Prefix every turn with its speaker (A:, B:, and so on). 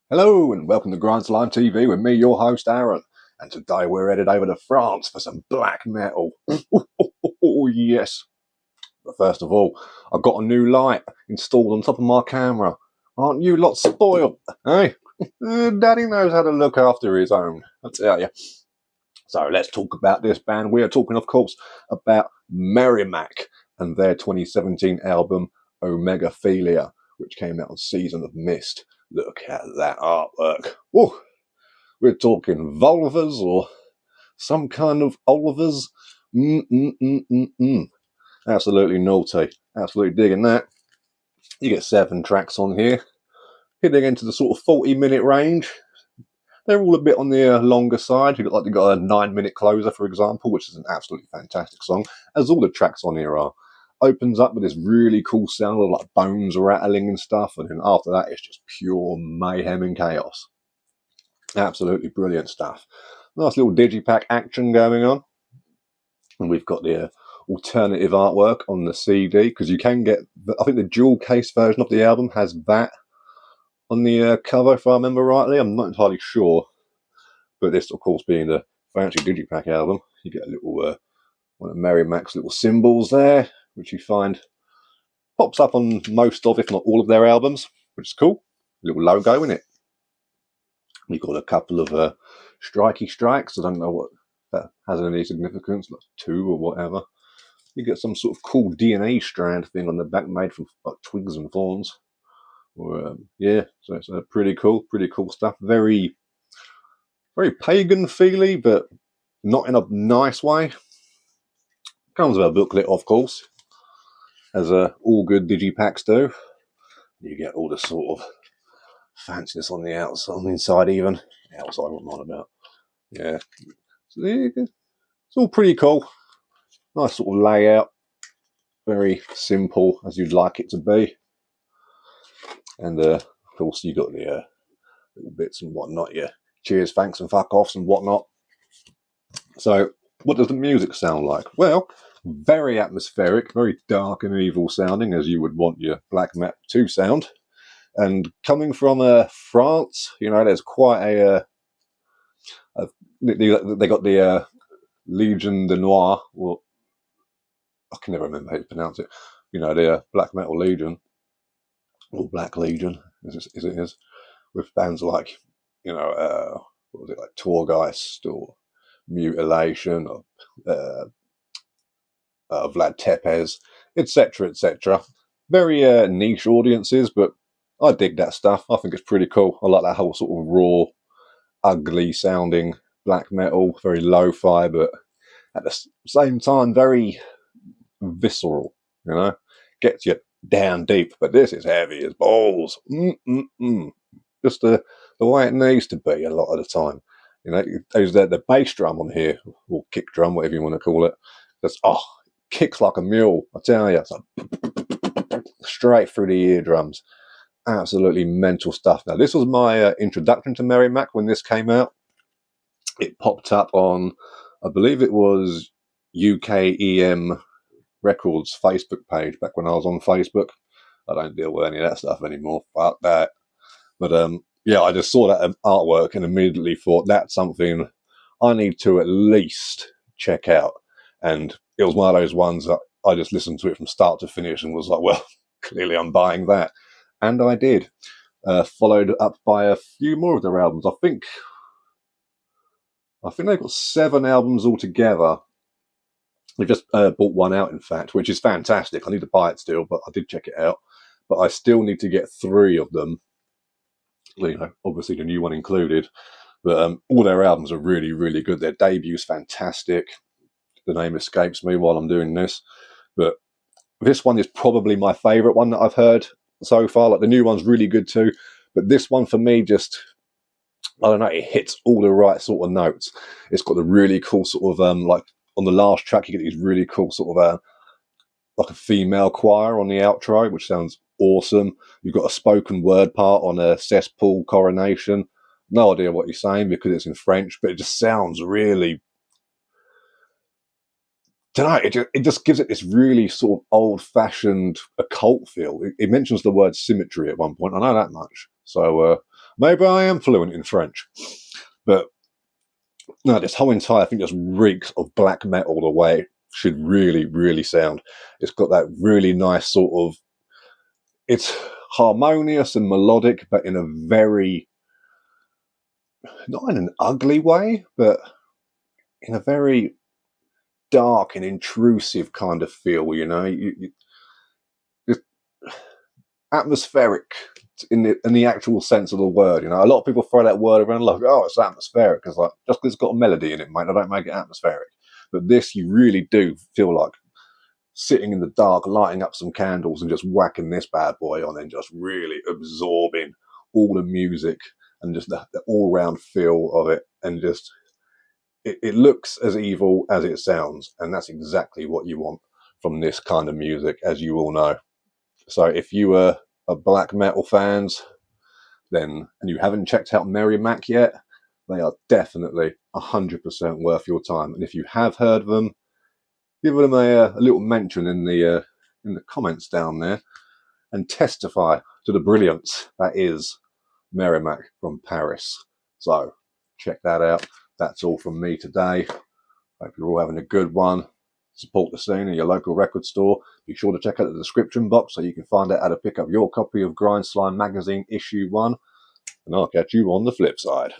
A: Hello and welcome to GrindslimeTV with me, your host Aaron. And today we're headed over to France for some black metal. Oh yes. But first of all, I've got a new light installed on top of my camera. Aren't you lot spoiled, eh? Daddy knows how to look after his own, I tell you. So let's talk about this band. We are talking, of course, about Merrimack and their 2017 album Omegaphilia, which came out on Season of Mist. Look at that artwork. Whoa. We're talking vulvas or some kind of olivers. Absolutely naughty. Absolutely digging that. You get 7 tracks on here, hitting into the sort of 40-minute range. They're all a bit on the longer side. You've got a 9-minute closer, for example, which is an absolutely fantastic song, as all the tracks on here are. Opens up with this really cool sound of like bones rattling and stuff, and then after that it's just pure mayhem and chaos. Absolutely brilliant stuff. Nice little digipack action going on. And we've got the alternative artwork on the CD, because you can get, I think the dual case version of the album has that on the cover, if I remember rightly. I'm not entirely sure. But this, of course, being the fancy digipack album, you get a little one of Merrimack's little symbols there, which you find pops up on most of, if not all of their albums, which is cool. A little logo in it. You've got a couple of strikey strikes. I don't know what that has any significance, like 2 or whatever. You get some sort of cool DNA strand thing on the back made from like twigs and thorns. Or, yeah, so it's pretty cool stuff. Very, very pagan feely, but not in a nice way. Comes with a booklet, of course, as all good digipacks do. You get all the sort of fanciness on the outside, on the inside even. Outside, what I'm on about. Yeah. So it's all pretty cool. Nice sort of layout. Very simple, as you'd like it to be. And, of course, you got the little bits and whatnot. Yeah. Cheers, thanks, and fuck offs and whatnot. So, what does the music sound like? Well, very atmospheric, very dark and evil sounding, as you would want your black metal to sound. And coming from France, you know, there's quite they got the Legion de Noir, or I can never remember how to pronounce it. You know, the Black Metal Legion, or Black Legion, as it is, with bands like, you know, what was it, like Torgeist or Mutilation or Vlad Tepes, etc., etc. Very niche audiences, but I dig that stuff. I think it's pretty cool. I like that whole sort of raw, ugly sounding black metal, very lo-fi, but at the same time very visceral, you know, gets you down deep. But this is heavy as balls. Just the way it needs to be a lot of the time. You know, there's the bass drum on here, or kick drum, whatever you want to call it. That's kicks like a mule, I tell you. It's like straight through the eardrums. Absolutely mental stuff. Now, this was my introduction to Merrimack when this came out. It popped up on, I believe it was UKEM Records Facebook page back when I was on Facebook. I don't deal with any of that stuff anymore. Fuck that. But yeah, I just saw that artwork and immediately thought that's something I need to at least check out. And it was one of those ones that I just listened to it from start to finish and was like, well, clearly I'm buying that. And I did. Followed up by a few more of their albums. I think they've got 7 albums altogether. They just bought one out, in fact, which is fantastic. I need to buy it still, but I did check it out. But I still need to get 3 of them. You know, obviously the new one included. But all their albums are really, really good. Their debut's fantastic. The name escapes me while I'm doing this. But this one is probably my favourite one that I've heard so far. Like, the new one's really good too. But this one, for me, just, I don't know, it hits all the right sort of notes. It's got the really cool sort of, like, on the last track, you get these really cool sort of, like a female choir on the outro, which sounds awesome. You've got a spoken word part on a Cesspool Coronation. No idea what you're saying because it's in French, but it just sounds really, I don't know, it just gives it this really sort of old-fashioned occult feel. It mentions the word symmetry at one point. I know that much. So Maybe I am fluent in French. But no, this whole entire thing just reeks of black metal the way it should really, really sound. It's got that really nice sort of, it's harmonious and melodic, but in a very, not in an ugly way, but in a very dark and intrusive kind of feel, you know. It's atmospheric in the actual sense of the word, you know. A lot of people throw that word around like, oh, it's atmospheric, because like, just because it's got a melody in it, mate, I don't make it atmospheric. But this, you really do feel like sitting in the dark, lighting up some candles and just whacking this bad boy on and just really absorbing all the music and just the all-round feel of it. And just, it looks as evil as it sounds. And that's exactly what you want from this kind of music, as you all know. So if you are black metal fans, then, and you haven't checked out Merrimack yet, they are definitely 100% worth your time. And if you have heard of them, give them a little mention in the comments down there, and testify to the brilliance that is Merrimack from Paris. So check that out. That's all from me today. Hope you're all having a good one. Support the scene in your local record store. Be sure to check out the description box so you can find out how to pick up your copy of Grindslime Magazine Issue 1. And I'll catch you on the flip side.